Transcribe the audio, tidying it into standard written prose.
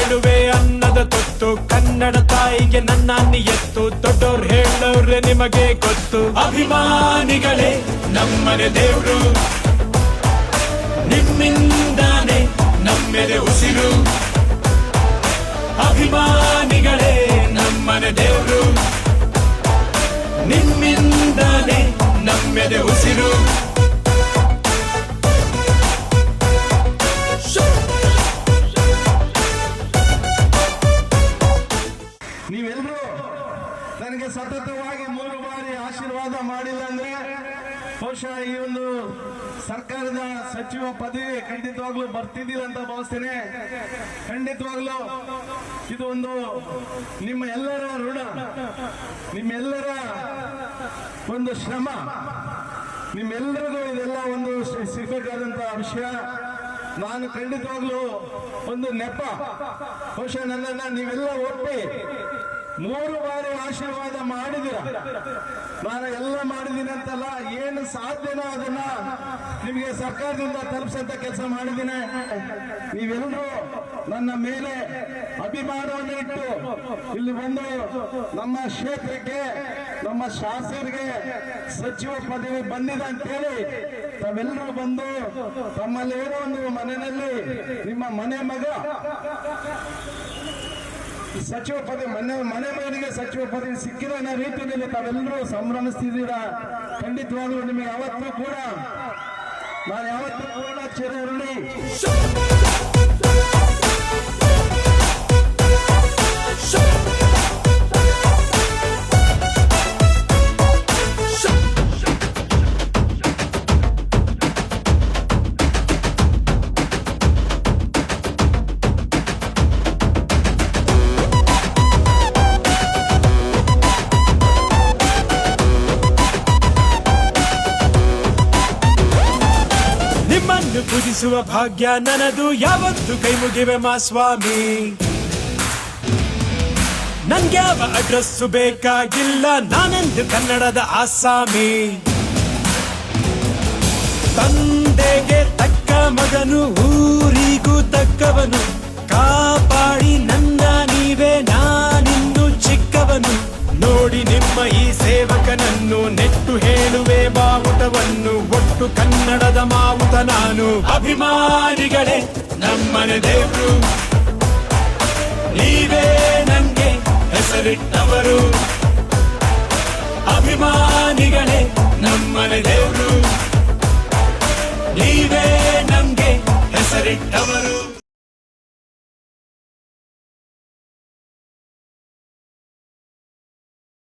ಹೇಳುವೆ ಅನ್ನದ ತೊತ್ತು ಕನ್ನಡ ತಾಯಿಗೆ ನನ್ನ ಎತ್ತು ದೊಡ್ಡೋರ್ ಹೇಳೋರೆ ನಿಮಗೆ ಗೊತ್ತು ಅಭಿಮಾನಿಗಳೇ ನಮ್ಮನೆ ದೇವ್ರು ನಿಮ್ಮಿಂದಾನೆ ನಮ್ಮೆದೆ ಉಸಿರು ಅಭಿಮಾನಿಗಳೇ ನಮ್ಮನೆ ದೇವ್ರು ನಿಮ್ಮಿಂದಾನೆ ನಮ್ಮೆದೆ ಉಸಿರು ನೀವೆಲ್ಲರೂ ನನಗೆ ಸತತವಾಗಿ 3 ಬಾರಿ ಆಶೀರ್ವಾದ ಮಾಡಿಲ್ಲ ಅಂದ್ರೆ ಬಹುಶಃ ಈ ಒಂದು ಸರ್ಕಾರದ ಸಚಿವ ಪದವಿ ಖಂಡಿತವಾಗ್ಲೂ ಬರ್ತಿದ್ದಿಲ್ಲ ಅಂತ ಭಾವಿಸ್ತೇನೆ. ಖಂಡಿತವಾಗ್ಲೂ ಇದು ಒಂದು ನಿಮ್ಮ ಎಲ್ಲರ ಋಣ, ನಿಮ್ಮೆಲ್ಲರ ಒಂದು ಶ್ರಮ, ನಿಮ್ಮೆಲ್ಲರಿಗೂ ಇದೆಲ್ಲ ಒಂದು ಸಿಗಬೇಕಾದಂತ ವಿಷಯ. ನಾನು ಖಂಡಿತವಾಗ್ಲೂ ಒಂದು ನೆಪ, ಬಹುಶಃ ನನ್ನನ್ನ ನೀವೆಲ್ಲ ಒಪ್ಪಿ 3 ಬಾರಿ ಆಶೀರ್ವಾದ ಮಾಡಿದಿರ. ನಾನು ಎಲ್ಲ ಮಾಡಿದ್ದೀನಿ ಅಂತಲ್ಲ, ಏನು ಸಾಧ್ಯನೋ ಅದನ್ನ ನಿಮಗೆ ಸರ್ಕಾರದಿಂದ ತಲುಪಿಸಂತ ಕೆಲಸ ಮಾಡಿದ್ದೀನಿ. ನೀವೆಲ್ಲರೂ ನನ್ನ ಮೇಲೆ ಅಭಿಮಾನವನ್ನು ಇಟ್ಟು ಇಲ್ಲಿ ಬಂದು ನಮ್ಮ ಕ್ಷೇತ್ರಕ್ಕೆ ನಮ್ಮ ಶಾಸಕರಿಗೆ ಸಚಿವ ಪದವಿ ಬಂದಿದೆ ಅಂತೇಳಿ ತಾವೆಲ್ಲರೂ ಬಂದು ತಮ್ಮಲ್ಲಿ ಏನೋ ಒಂದು ಮನೆಯಲ್ಲಿ ನಿಮ್ಮ ಮನೆ ಮಗ ಸಚಿವ ಪದವಿ ಮನೆ ಮಗನಿಗೆ ಸಚಿವ ಪದವಿ ಸಿಕ್ಕಿರೋ ಅನ್ನೋ ರೀತಿಯಲ್ಲಿ ತಾವೆಲ್ಲರೂ ಸಂಭ್ರಮಿಸ್ತಿದ್ದೀರಾ. ಖಂಡಿತವಾಗ್ಲೂ ನಿಮಗೆ ಯಾವತ್ತೂ ಕೂಡ ನಾನು ಯಾವತ್ತೂ ಕೂಡ ಚಿರಋಣಿ. ಪೂಜಿಸುವ ಭಾಗ್ಯ ನನದು, ಯಾವತ್ತು ಕೈ ಮುಗಿವೆ ಮಾ ಸ್ವಾಮಿ. ನನ್ಗ್ಯಾವ ಅಡ್ರೆಸ್ಸು ಬೇಕಾಗಿಲ್ಲ, ನಾನೆಂದು ಕನ್ನಡದ ಆಸಾಮಿ. ತಂದೆಗೆ ತಕ್ಕ ಮಗನು, ಊರಿಗೂ ತಕ್ಕವನು, ಕಾಪಾಡಿ ನನ್ನ ನೀವೇ ನಾನಿನ್ನು ಚಿಕ್ಕವನು. ನೋಡಿ ನಿಮ್ಮ ಈ ಸೇವಕನನ್ನು, ನೆಟ್ಟು ಹೇಳುವೆ ಬಾವುಟವನ್ನು, ಒಟ್ಟು ಕನ್ನಡದ ಮಾವುತ ನಾನು. ಅಭಿಮಾನಿಗಳೇ ನಮ್ಮನೆ ದೇವ್ರು, ನೀವೇ ನಂಗೆ ಹೆಸರಿಟ್ಟವರು. ಅಭಿಮಾನಿಗಳೇ ನಮ್ಮನೆ ದೇವ್ರು.